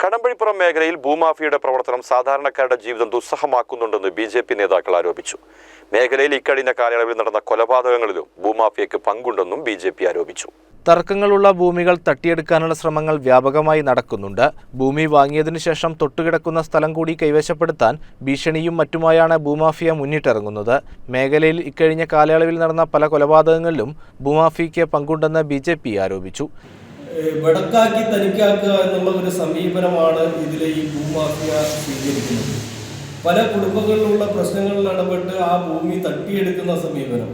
കടമ്പഴിപ്പുറം മേഖലയിൽ ഭൂമാഫിയയുടെ പ്രവർത്തനം സാധാരണക്കാരുടെ ജീവിതം ദുസ്സഹമാക്കുന്നുണ്ടെന്ന് ബി.ജെ.പി. നേതാക്കൾ ആരോപിച്ചു. മേഖലയിൽ ഇക്കഴിഞ്ഞ കാലയളവിൽ നടന്ന കൊലപാതകങ്ങളിലും ഭൂമാഫിയയ്ക്ക് പങ്കുണ്ടെന്നും ബി.ജെ.പി. ആരോപിച്ചു. തർക്കങ്ങളുള്ള ഭൂമികൾ തട്ടിയെടുക്കാനുള്ള ശ്രമങ്ങൾ വ്യാപകമായി നടക്കുന്നുണ്ട്. ഭൂമി വാങ്ങിയതിനു ശേഷം തൊട്ടുകിടക്കുന്ന സ്ഥലം കൂടി കൈവശപ്പെടുത്താൻ ഭീഷണിയും മറ്റുമായാണ് ഭൂമാഫിയ മുന്നിട്ടിറങ്ങുന്നത്. മേഖലയിൽ ഇക്കഴിഞ്ഞ കാലയളവിൽ നടന്ന പല കൊലപാതകങ്ങളിലും ഭൂമാഫിയയ്ക്ക് പങ്കുണ്ടെന്ന് ബി.ജെ.പി. ആരോപിച്ചു. വടക്കാക്കി തനിക്കാക്കുക എന്നുള്ള ഒരു സമീപനമാണ് ഇതിലെ ഈ ഭൂമാഫിയ സ്വീകരിക്കുന്നത്. പല കുടുംബങ്ങളിലുള്ള പ്രശ്നങ്ങളിൽ ഇടപെട്ട് ആ ഭൂമി തട്ടിയെടുക്കുന്ന സമീപനം,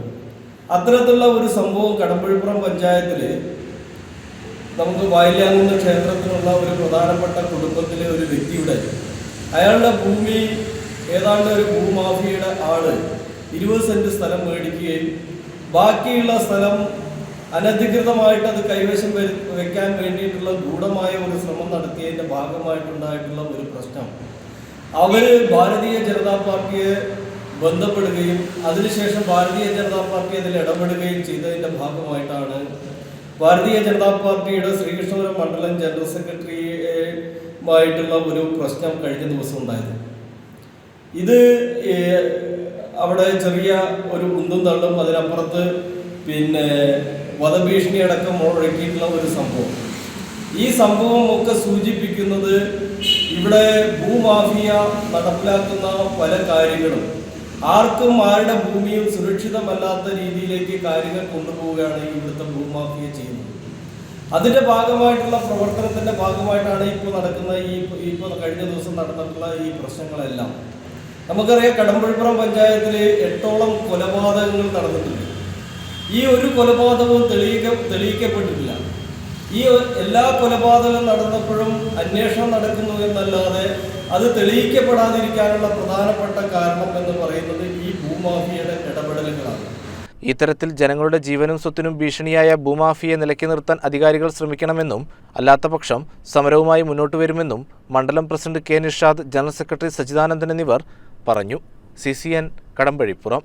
അത്തരത്തിലുള്ള ഒരു സംഭവം കടമ്പഴിപ്പുറം പഞ്ചായത്തിൽ നമുക്ക് വായിലാകുന്ന ക്ഷേത്രത്തിനുള്ള ഒരു പ്രധാനപ്പെട്ട കുടുംബത്തിലെ ഒരു വ്യക്തിയുടെ അയാളുടെ ഭൂമി ഏതാണ്ട് ഒരു ഭൂമാഫിയയുടെ ആള് 20 സെന്റ് സ്ഥലം മേടിക്കുകയും ബാക്കിയുള്ള സ്ഥലം അനധികൃതമായിട്ട് അത് കൈവശം വെക്കാൻ വേണ്ടിയിട്ടുള്ള ഗൂഢമായ ഒരു ശ്രമം നടത്തിയതിൻ്റെ ഭാഗമായിട്ടുണ്ടായിട്ടുള്ള ഒരു പ്രശ്നം. അവര് ഭാരതീയ ജനതാ പാർട്ടിയെ ബന്ധപ്പെടുകയും അതിനുശേഷം ഭാരതീയ ജനതാ പാർട്ടി അതിൽ ഇടപെടുകയും ചെയ്തതിൻ്റെ ഭാഗമായിട്ടാണ് ഭാരതീയ ജനതാ പാർട്ടിയുടെ ശ്രീകൃഷ്ണപുരം മണ്ഡലം ജനറൽ സെക്രട്ടറിയുമായിട്ടുള്ള ഒരു പ്രശ്നം കഴിഞ്ഞ ദിവസം ഉണ്ടായത്. ഇത് അവിടെ ചെറിയ ഒരു ഉന്തും തള്ളും, അതിനപ്പുറത്ത് വധഭീഷണി അടക്കം മുഴക്കിയിട്ടുള്ള ഒരു സംഭവം. ഈ സംഭവം ഒക്കെ സൂചിപ്പിക്കുന്നത് ഇവിടെ ഭൂമാഫിയ നടപ്പിലാക്കുന്ന പല കാര്യങ്ങളും ആർക്കും ആരുടെ ഭൂമിയും സുരക്ഷിതമല്ലാത്ത രീതിയിലേക്ക് കാര്യങ്ങൾ കൊണ്ടുപോവുകയാണ് ഇവിടുത്തെ ഭൂമാഫിയ ചെയ്യുന്നത്. അതിൻ്റെ ഭാഗമായിട്ടുള്ള പ്രവർത്തനത്തിൻ്റെ ഭാഗമായിട്ടാണ് ഇപ്പോൾ നടക്കുന്ന ഇപ്പോൾ കഴിഞ്ഞ ദിവസം നടന്നിട്ടുള്ള ഈ പ്രശ്നങ്ങളെല്ലാം. നമുക്കറിയാം, കടമ്പഴിപ്പുറം പഞ്ചായത്തിൽ 8ഓളം കൊലപാതകങ്ങൾ നടന്നിട്ടുണ്ട്. ഈ ഒരു കൊലപാതകവും തെളിയിക്കപ്പെട്ടിട്ടില്ല. ഈ എല്ലാ കൊലപാതകം നടന്നപ്പോഴും അന്വേഷണം നടക്കുന്നു എന്നല്ലാതെ അത് തെളിയിക്കപ്പെടാതിരിക്കാനുള്ള പ്രധാനപ്പെട്ട കാരണം എന്ന് പറയുന്നത് ഈ ഭൂമാഫിയയുടെ ഇടപെടലുകളാണ്. ഇത്തരത്തിൽ ജനങ്ങളുടെ ജീവനും സ്വത്തിനും ഭീഷണിയായ ഭൂമാഫിയെ നിലയ്ക്ക് നിർത്താൻ അധികാരികൾ ശ്രമിക്കണമെന്നും അല്ലാത്തപക്ഷം സമരവുമായി മുന്നോട്ട് വരുമെന്നും മണ്ഡലം president K. Nishad, general secretary Sachidanandan എന്നിവർ പറഞ്ഞു. CCN കടമ്പഴിപ്പുറം.